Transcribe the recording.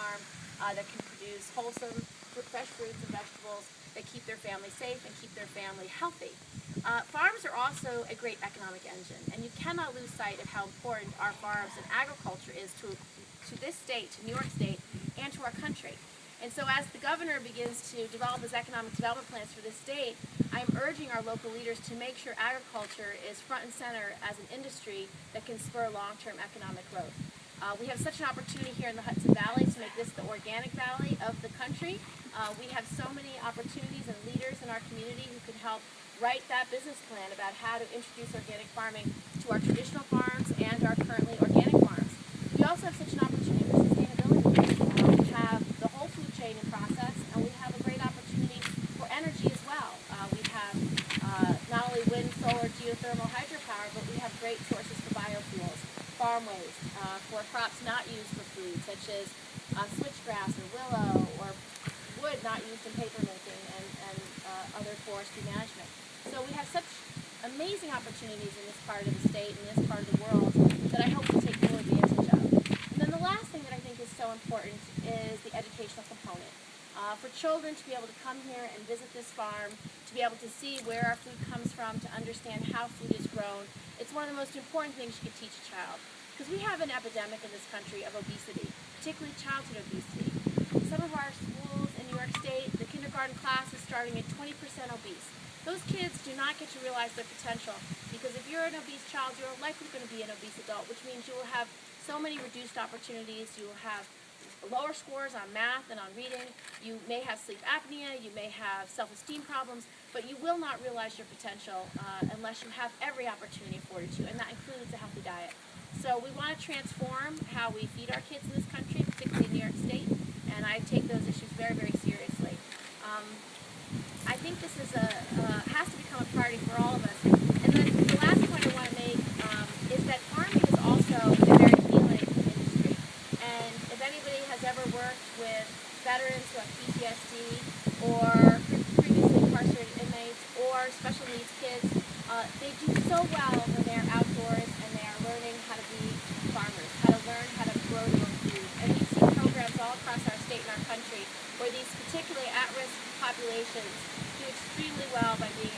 farm that can produce wholesome, fresh fruits and vegetables that keep their family safe and keep their family healthy. Farms are also a great economic engine, and you cannot lose sight of how important our farms and agriculture is to this state, to New York State, and to our country. And so as the governor begins to develop his economic development plans for this state, I'm urging our local leaders to make sure agriculture is front and center as an industry that can spur long-term economic growth. We have such an opportunity here in the Hudson Valley to make this the organic valley of the country. We have so many opportunities and leaders in our community who can help write that business plan about how to introduce organic farming to our traditional farms and our currently organic farms. We also have such an opportunity for sustainability. We have the whole food chain in process, and we have a great opportunity for energy as well. We have not only wind, solar, geothermal, hydropower, but we have great sources for biofuels, farm waste, for crops not used for food, such as switchgrass or willow, or wood not used in paper making and other forestry management. So we have such amazing opportunities in this part of the state and this part of the world that I hope to take full advantage of. And then the last thing that I think is so important is the educational component. For children to be able to come here and visit this farm, to be able to see where our food comes from, to understand how food is grown, it's one of the most important things you could teach a child. Because we have an epidemic in this country of obesity, particularly childhood obesity. In some of our schools in New York State, the kindergarten class is starting at 20% obese. Those kids do not get to realize their potential, because if you're an obese child, you're likely going to be an obese adult, which means you will have so many reduced opportunities. You will have lower scores on math and on reading. You may have sleep apnea, you may have self-esteem problems, but you will not realize your potential unless you have every opportunity afforded to you, and that includes a healthy diet. So we want to transform how we feed our kids in this country, particularly in New York State, and I take those issues very, very seriously. I think this is has to become a priority for all of us. And then the last point I want to make is that farming is also a very healing industry. And if anybody has ever worked with veterans who have PTSD, or previously incarcerated inmates, or special needs kids, they do so well when they're outdoors and they are learning how to be farmers, how to learn how to grow their own food. And we've seen programs all across our state and our country where these particularly at-risk populations do extremely well by being